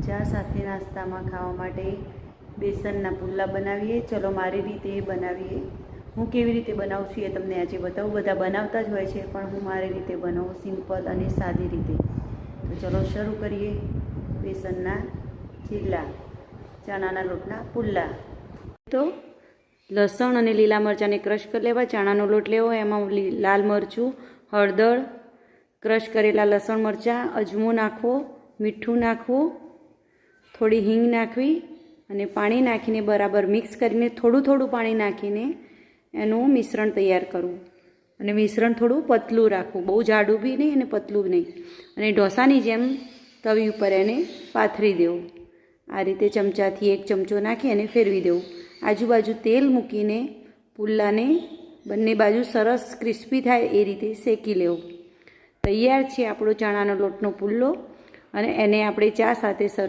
ચા સાથે નાસ્તામાં ખાવા માટે બેસનના પુલ્લા બનાવીએ. ચલો મારી રીતે બનાવીએ. હું કેવી રીતે બનાવું છું એ તમને આજે બતાવું. બધા બનાવતા જ હોય છે, પણ હું મારી રીતે બનાવું, સિમ્પલ અને સાદી રીતે. તો ચલો શરૂ કરીએ. બેસનના ચીલા, ચણાના લોટના પુલ્લા. તો લસણ અને લીલા મરચાંને ક્રશ કરી લેવા. ચણાનો લોટ લેવો, એમાં લાલ મરચું, હળદર, ક્રશ કરેલા લસણ મરચાં, અજમો નાખવો, મીઠું નાખવું, થોડી હિંગ નાખવી અને પાણી નાખીને બરાબર મિક્સ કરીને થોડું થોડું પાણી નાખીને એનું મિશ્રણ તૈયાર કરવું. અને મિશ્રણ થોડું પતલું રાખવું, બહુ જાડું બી નહીં અને પતલું બી નહીં. અને ઢોસાની જેમ તવી ઉપર એને પાથરી દેવું. આ રીતે ચમચાથી એક ચમચો નાખી અને ફેરવી દેવું. આજુબાજુ તેલ મૂકીને પુલ્લાને બંને બાજુ સરસ ક્રિસ્પી થાય એ રીતે શેકી લેવું. તૈયાર છે આપણો ચણાનો લોટનો પુલ્લો, અને એને આપણે ચા સાથે સર્વ